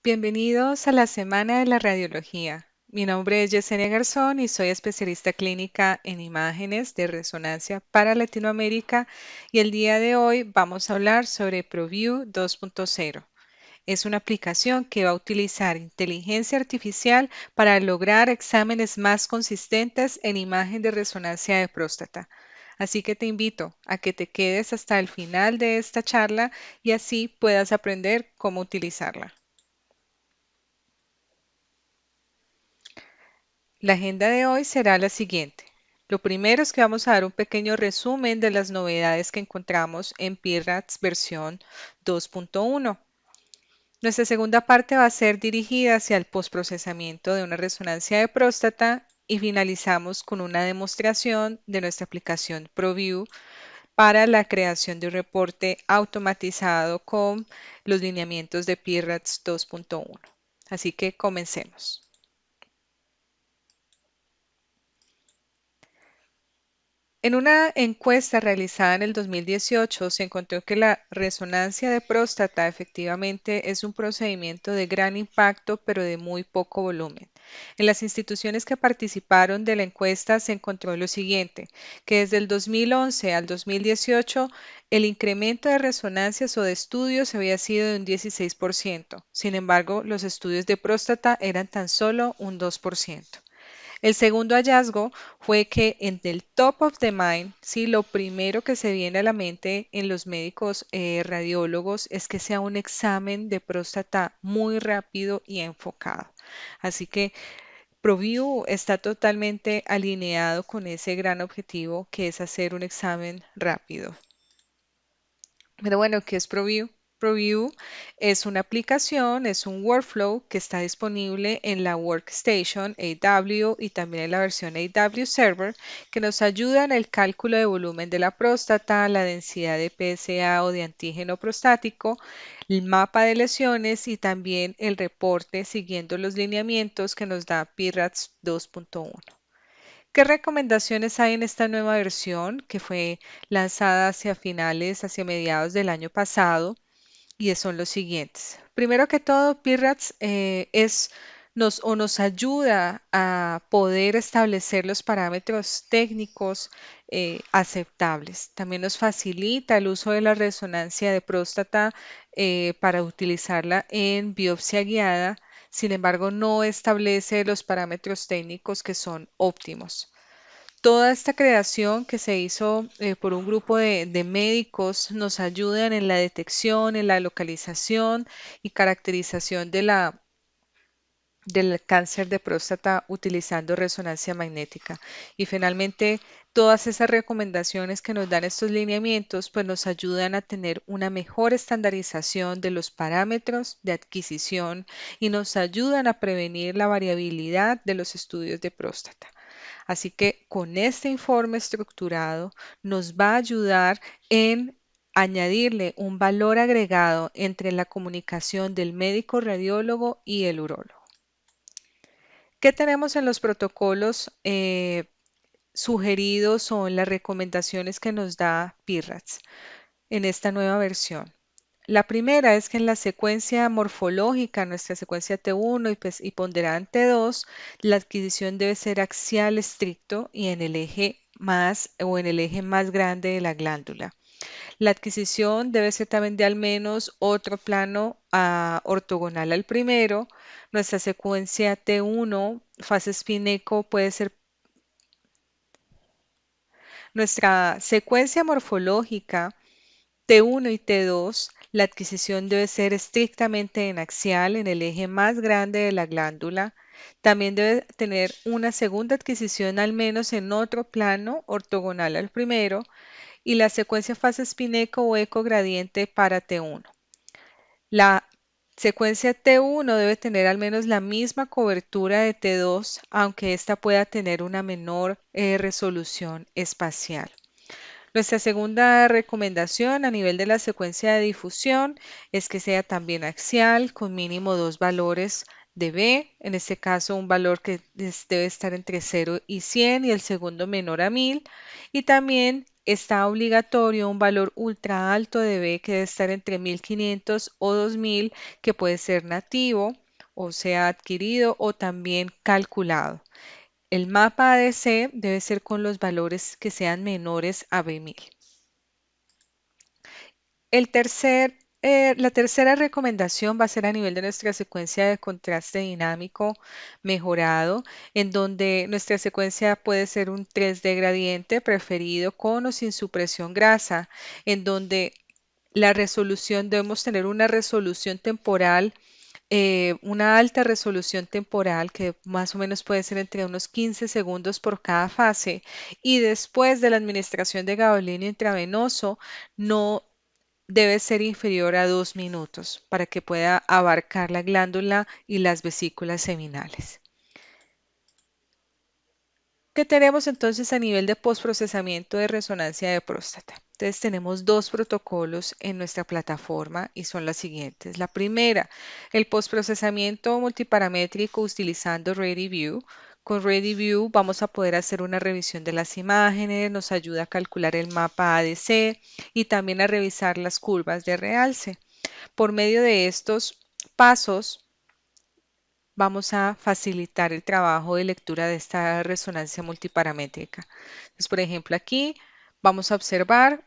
Bienvenidos a la Semana de la Radiología. Mi nombre es Yesenia Garzón y soy especialista clínica en imágenes de resonancia para Latinoamérica y el día de hoy vamos a hablar sobre ProView 2.0. Es una aplicación que va a utilizar inteligencia artificial para lograr exámenes más consistentes en imagen de resonancia de próstata. Así que te invito a que te quedes hasta el final de esta charla y así puedas aprender cómo utilizarla. La agenda de hoy será la siguiente. Lo primero es que vamos a dar un pequeño resumen de las novedades que encontramos en PIRATS versión 2.1. Nuestra segunda parte va a ser dirigida hacia el postprocesamiento de una resonancia de próstata y finalizamos con una demostración de nuestra aplicación ProView para la creación de un reporte automatizado con los lineamientos de PIRATS 2.1. Así que comencemos. En una encuesta realizada en el 2018 se encontró que la resonancia de próstata efectivamente es un procedimiento de gran impacto pero de muy poco volumen. En las instituciones que participaron de la encuesta se encontró lo siguiente, que desde el 2011 al 2018 el incremento de resonancias o de estudios había sido de un 16%. Sin embargo, los estudios de próstata eran tan solo un 2%. El segundo hallazgo fue que en el top of the mind, sí, lo primero que se viene a la mente en los médicos radiólogos es que sea un examen de próstata muy rápido y enfocado. Así que ProView está totalmente alineado con ese gran objetivo que es hacer un examen rápido. Pero bueno, ¿qué es ProView? ProView es una aplicación, es un workflow que está disponible en la Workstation AW y también en la versión AW Server, que nos ayuda en el cálculo de volumen de la próstata, la densidad de PSA o de antígeno prostático, el mapa de lesiones y también el reporte siguiendo los lineamientos que nos da PIRATS 2.1. ¿Qué recomendaciones hay en esta nueva versión que fue lanzada hacia finales, hacia mediados del año pasado? Y son los siguientes. Primero que todo, PIRATS nos ayuda a poder establecer los parámetros técnicos aceptables. También nos facilita el uso de la resonancia de próstata para utilizarla en biopsia guiada. Sin embargo, no establece los parámetros técnicos que son óptimos. Toda esta creación que se hizo por un grupo de médicos nos ayudan en la detección, en la localización y caracterización del cáncer de próstata utilizando resonancia magnética. Y finalmente, todas esas recomendaciones que nos dan estos lineamientos, pues nos ayudan a tener una mejor estandarización de los parámetros de adquisición y nos ayudan a prevenir la variabilidad de los estudios de próstata. Así que con este informe estructurado nos va a ayudar en añadirle un valor agregado entre la comunicación del médico radiólogo y el urólogo. ¿Qué tenemos en los protocolos sugeridos o en las recomendaciones que nos da PIRATS en esta nueva versión? La primera es que en la secuencia morfológica, nuestra secuencia T1 y ponderada T2, la adquisición debe ser axial estricto y en el eje más o en el eje más grande de la glándula. La adquisición debe ser también de al menos otro plano ortogonal al primero. Nuestra secuencia T1, fase espineco, puede ser nuestra secuencia morfológica T1 y T2, la adquisición debe ser estrictamente en axial en el eje más grande de la glándula. También debe tener una segunda adquisición al menos en otro plano ortogonal al primero y la secuencia fase espineco o eco gradiente para T1. La secuencia T1 debe tener al menos la misma cobertura de T2, aunque ésta pueda tener una menor resolución espacial. Nuestra segunda recomendación a nivel de la secuencia de difusión es que sea también axial con mínimo dos valores de B, en este caso un valor que debe estar entre 0 y 100 y el segundo menor a 1000 y también está obligatorio un valor ultra alto de B que debe estar entre 1500 o 2000, que puede ser nativo, o sea, adquirido o también calculado. El mapa ADC debe ser con los valores que sean menores a B1000. La tercera recomendación va a ser a nivel de nuestra secuencia de contraste dinámico mejorado, en donde nuestra secuencia puede ser un 3D gradiente preferido con o sin supresión grasa, en donde la resolución, debemos tener una resolución temporal, una alta resolución temporal que más o menos puede ser entre unos 15 segundos por cada fase, y después de la administración de gabapenio intravenoso no debe ser inferior a 2 minutos para que pueda abarcar la glándula y las vesículas seminales. ¿Qué tenemos entonces a nivel de postprocesamiento de resonancia de próstata? Entonces tenemos dos protocolos en nuestra plataforma y son las siguientes. La primera, el postprocesamiento multiparamétrico utilizando ReadyView. Con ReadyView vamos a poder hacer una revisión de las imágenes, nos ayuda a calcular el mapa ADC y también a revisar las curvas de realce. Por medio de estos pasos, vamos a facilitar el trabajo de lectura de esta resonancia multiparamétrica. Entonces, por ejemplo, aquí vamos a observar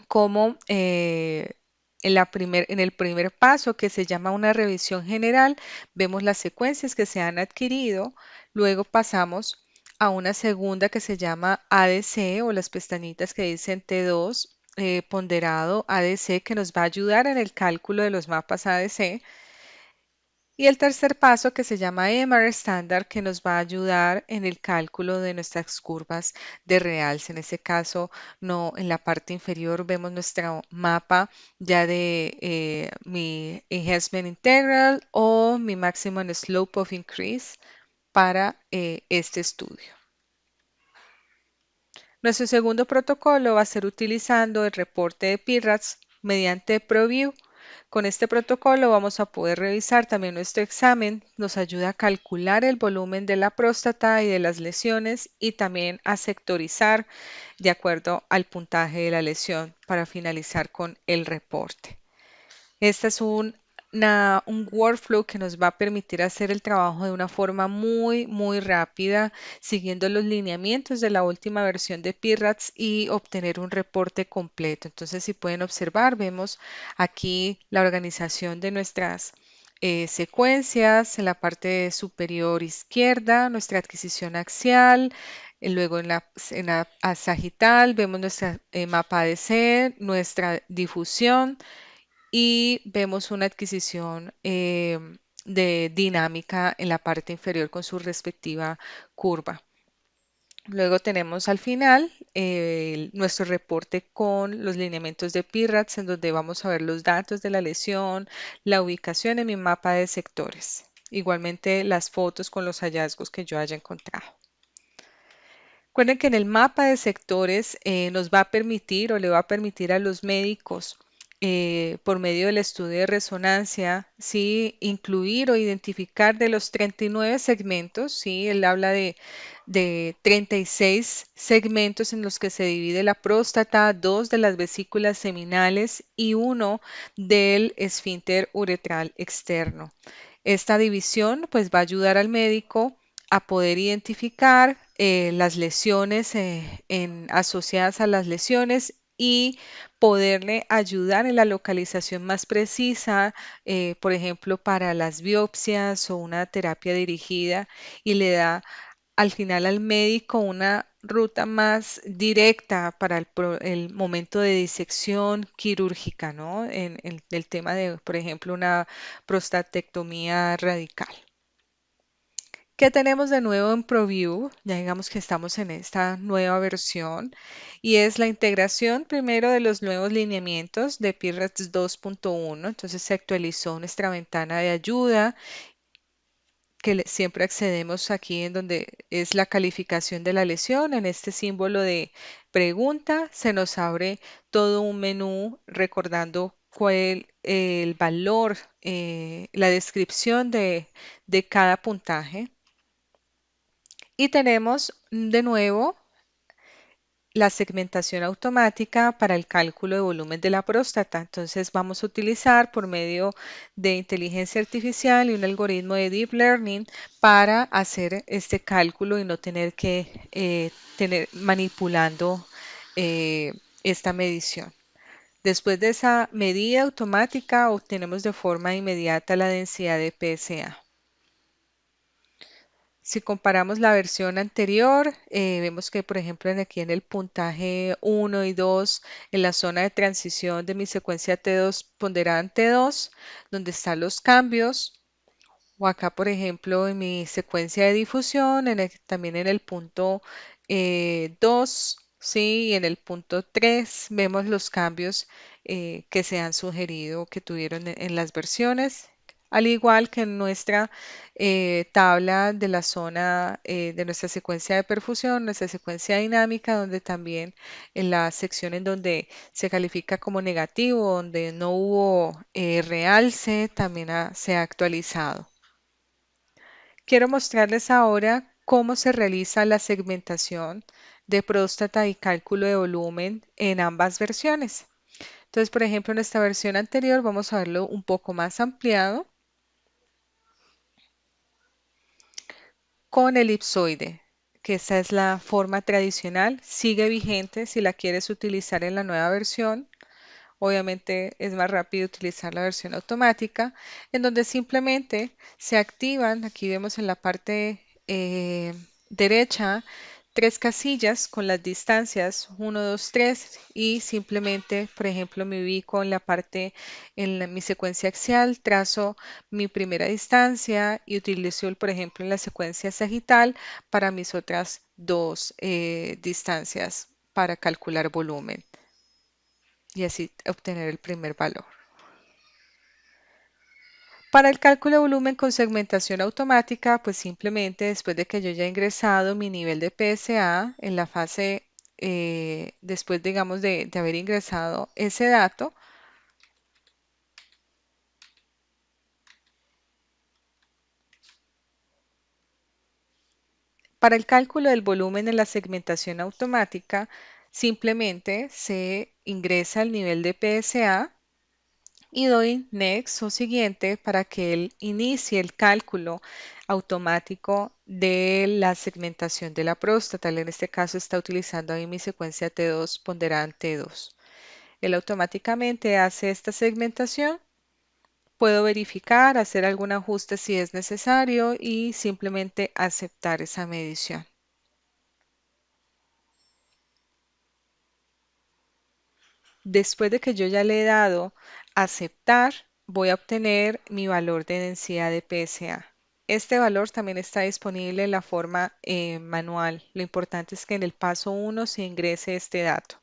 cómo en el primer paso, que se llama una revisión general, vemos las secuencias que se han adquirido. Luego pasamos a una segunda que se llama ADC, o las pestañitas que dicen T2, ponderado ADC, que nos va a ayudar en el cálculo de los mapas ADC. Y el tercer paso, que se llama EMR estándar, que nos va a ayudar en el cálculo de nuestras curvas de realce. En este caso, no, en la parte inferior vemos nuestro mapa ya de mi enhancement integral o mi maximum slope of increase para este estudio. Nuestro segundo protocolo va a ser utilizando el reporte de PIRADS mediante ProView. Con este protocolo vamos a poder revisar también nuestro examen, nos ayuda a calcular el volumen de la próstata y de las lesiones y también a sectorizar de acuerdo al puntaje de la lesión para finalizar con el reporte. Este es un workflow que nos va a permitir hacer el trabajo de una forma muy rápida, siguiendo los lineamientos de la última versión de PIRADS y obtener un reporte completo. Entonces, si pueden observar, vemos aquí la organización de nuestras secuencias en la parte superior izquierda, nuestra adquisición axial. Luego en la sagital vemos nuestra mapa ADC, nuestra difusión y vemos una adquisición de dinámica en la parte inferior con su respectiva curva. Luego tenemos al final nuestro reporte con los lineamientos de PIRADS, en donde vamos a ver los datos de la lesión, la ubicación en mi mapa de sectores. Igualmente las fotos con los hallazgos que yo haya encontrado. Recuerden que en el mapa de sectores nos va a permitir o le va a permitir a los médicos por medio del estudio de resonancia, ¿sí? Incluir o identificar de los 39 segmentos, ¿sí? Él habla de 36 segmentos en los que se divide la próstata, 2 de las vesículas seminales y 1 del esfínter uretral externo. Esta división pues va a ayudar al médico a poder identificar las lesiones asociadas a las lesiones y poderle ayudar en la localización más precisa, por ejemplo, para las biopsias o una terapia dirigida, y le da al final al médico una ruta más directa para el momento de disección quirúrgica, ¿no? En el tema de, por ejemplo, una prostatectomía radical. ¿Qué tenemos de nuevo en ProView? Ya digamos que estamos en esta nueva versión y es la integración primero de los nuevos lineamientos de PIRADS 2.1. Entonces se actualizó nuestra ventana de ayuda que siempre accedemos aquí en donde es la calificación de la lesión. En este símbolo de pregunta se nos abre todo un menú recordando cuál el valor, la descripción de cada puntaje. Y tenemos de nuevo la segmentación automática para el cálculo de volumen de la próstata. Entonces vamos a utilizar por medio de inteligencia artificial y un algoritmo de deep learning para hacer este cálculo y no tener que tener manipulando eh, esta medición. Después de esa medida automática obtenemos de forma inmediata la densidad de PSA. Si comparamos la versión anterior, vemos que, por ejemplo, aquí en el puntaje 1 y 2, en la zona de transición de mi secuencia T2 ponderada T2, donde están los cambios, o acá, por ejemplo, en mi secuencia de difusión, también en el punto 2, ¿sí? Y en el punto 3 vemos los cambios que se han sugerido que tuvieron en las versiones, al igual que en nuestra tabla de la zona de nuestra secuencia de perfusión, nuestra secuencia dinámica, donde también en la sección en donde se califica como negativo, donde no hubo realce, también se ha actualizado. Quiero mostrarles ahora cómo se realiza la segmentación de próstata y cálculo de volumen en ambas versiones. Entonces, por ejemplo, en esta versión anterior vamos a verlo un poco más ampliado con elipsoide, que esta es la forma tradicional, sigue vigente si la quieres utilizar en la nueva versión. Obviamente es más rápido utilizar la versión automática, en donde simplemente se activan, aquí vemos en la parte derecha, tres casillas con las distancias 1, 2, 3 y simplemente, por ejemplo, me ubico en la parte, mi secuencia axial, trazo mi primera distancia y utilizo, por ejemplo, en la secuencia sagital para mis otras dos distancias para calcular volumen y así obtener el primer valor. Para el cálculo de volumen con segmentación automática, pues simplemente después de que yo ya he ingresado mi nivel de PSA en la fase, después digamos de haber ingresado ese dato, para el cálculo del volumen en la segmentación automática, simplemente se ingresa el nivel de PSA y doy next o siguiente para que él inicie el cálculo automático de la segmentación de la próstata. Él en este caso está utilizando ahí mi secuencia T2 ponderada en T2. Él automáticamente hace esta segmentación. Puedo verificar, hacer algún ajuste si es necesario y simplemente aceptar esa medición. Después de que yo ya le he dado aceptar, voy a obtener mi valor de densidad de PSA. Este valor también está disponible en la forma manual. Lo importante es que en el paso 1 se ingrese este dato.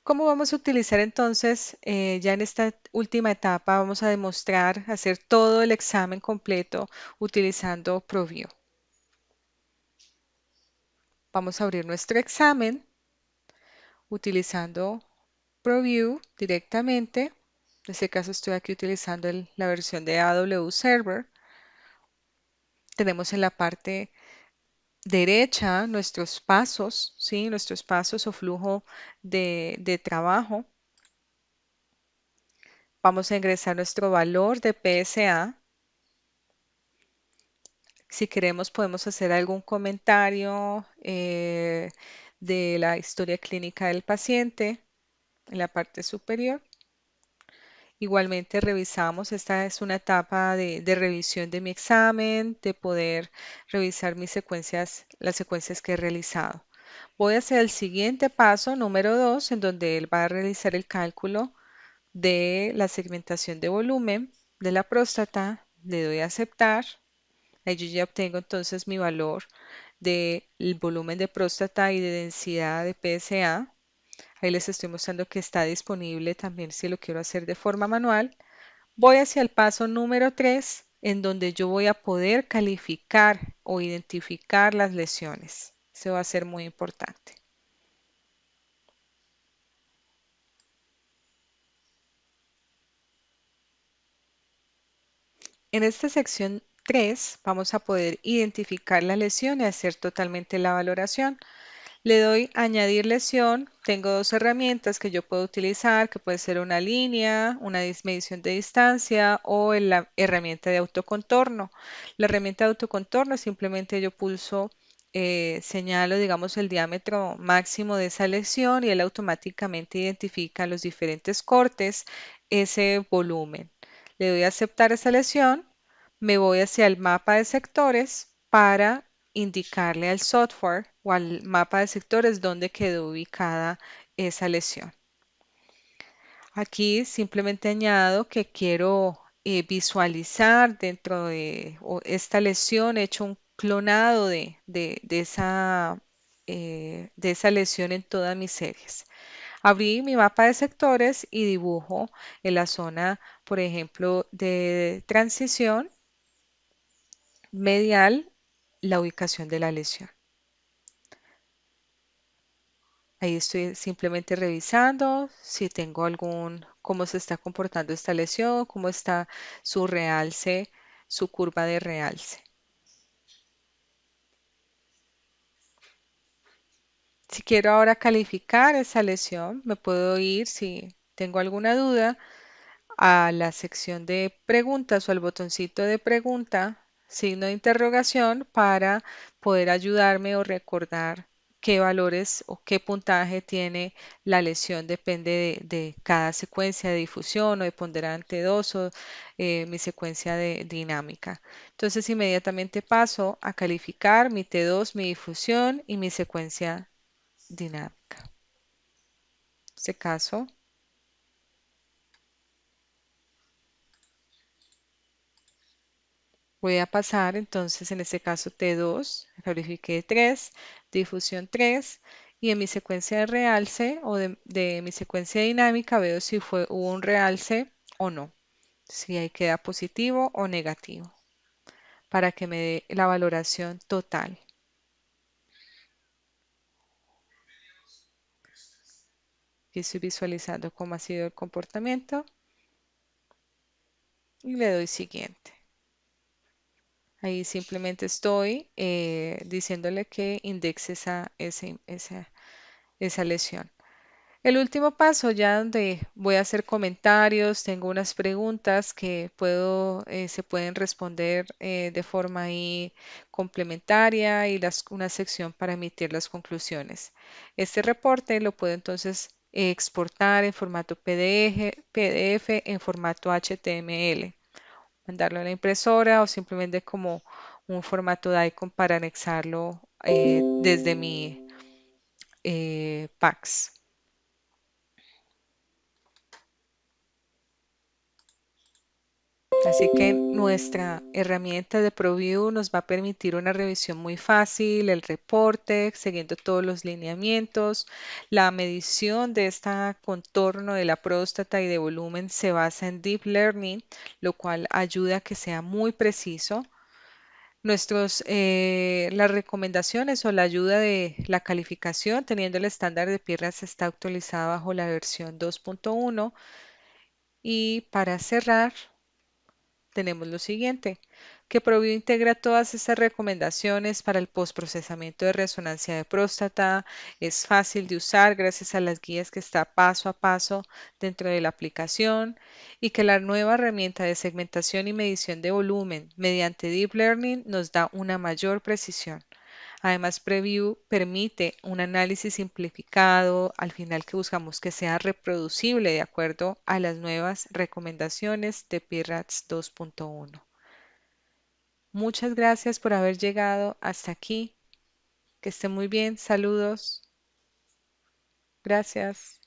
¿Cómo vamos a utilizar entonces? Ya en esta última etapa vamos a demostrar hacer todo el examen completo utilizando ProView. Vamos a abrir nuestro examen utilizando ProView directamente. En este caso estoy aquí utilizando la versión de AW Server. Tenemos en la parte derecha nuestros pasos, ¿sí? Nuestros pasos o flujo de trabajo. Vamos a ingresar nuestro valor de PSA. Si queremos podemos hacer algún comentario de la historia clínica del paciente en la parte superior. Igualmente revisamos, esta es una etapa de revisión de mi examen, de poder revisar mis secuencias, las secuencias que he realizado. Voy a hacer el siguiente paso, número 2, en donde él va a realizar el cálculo de la segmentación de volumen de la próstata. Le doy a aceptar. Ahí yo ya obtengo entonces mi valor del volumen de próstata y de densidad de PSA. Ahí les estoy mostrando que está disponible también si lo quiero hacer de forma manual. Voy hacia el paso número 3, en donde yo voy a poder calificar o identificar las lesiones. Eso va a ser muy importante. En esta sección 3 vamos a poder identificar la lesión y hacer totalmente la valoración. Le doy añadir lesión. Tengo dos herramientas que yo puedo utilizar, que puede ser una línea, una medición de distancia o la herramienta de autocontorno. La herramienta de autocontorno simplemente yo pulso, señalo, digamos, el diámetro máximo de esa lesión y él automáticamente identifica los diferentes cortes, ese volumen. Le doy a aceptar esa lesión, me voy hacia el mapa de sectores para indicarle al software o al mapa de sectores dónde quedó ubicada esa lesión. Aquí simplemente añado que quiero visualizar dentro de esta lesión, he hecho un clonado de esa lesión en todas mis series. Abrí mi mapa de sectores y dibujo en la zona, por ejemplo, de transición medial la ubicación de la lesión. Ahí estoy simplemente revisando si tengo cómo se está comportando esta lesión, cómo está su realce, su curva de realce. Si quiero ahora calificar esa lesión, me puedo ir, si tengo alguna duda, a la sección de preguntas o al botoncito de pregunta, signo de interrogación, para poder ayudarme o recordar qué valores o qué puntaje tiene la lesión. Depende de cada secuencia de difusión o de ponderante 2 o mi secuencia de dinámica. Entonces inmediatamente paso a calificar mi T2, mi difusión y mi secuencia dinámica. En este caso, voy a pasar entonces en este caso T2, califiqué 3, difusión 3 y en mi secuencia de realce o de mi secuencia dinámica veo si hubo un realce o no, si ahí queda positivo o negativo, para que me dé la valoración total. Aquí estoy visualizando cómo ha sido el comportamiento y le doy siguiente. Ahí simplemente estoy diciéndole que indexe esa lesión. El último paso, ya donde voy a hacer comentarios, tengo unas preguntas que se pueden responder de forma ahí complementaria y una sección para emitir las conclusiones. Este reporte lo puedo entonces exportar en formato PDF, en formato HTML, mandarlo a la impresora o simplemente como un formato DICOM para anexarlo desde mi PAX. Así que nuestra herramienta de ProView nos va a permitir una revisión muy fácil, el reporte, siguiendo todos los lineamientos. La medición de este contorno de la próstata y de volumen se basa en Deep Learning, lo cual ayuda a que sea muy preciso. Las recomendaciones o la ayuda de la calificación, teniendo el estándar de Pirras, está actualizada bajo la versión 2.1. Y para cerrar, tenemos lo siguiente, que Provio integra todas estas recomendaciones para el postprocesamiento de resonancia de próstata, es fácil de usar gracias a las guías que está paso a paso dentro de la aplicación y que la nueva herramienta de segmentación y medición de volumen mediante Deep Learning nos da una mayor precisión. Además, Preview permite un análisis simplificado, al final que buscamos que sea reproducible de acuerdo a las nuevas recomendaciones de PIRATS 2.1. Muchas gracias por haber llegado hasta aquí. Que esté muy bien. Saludos. Gracias.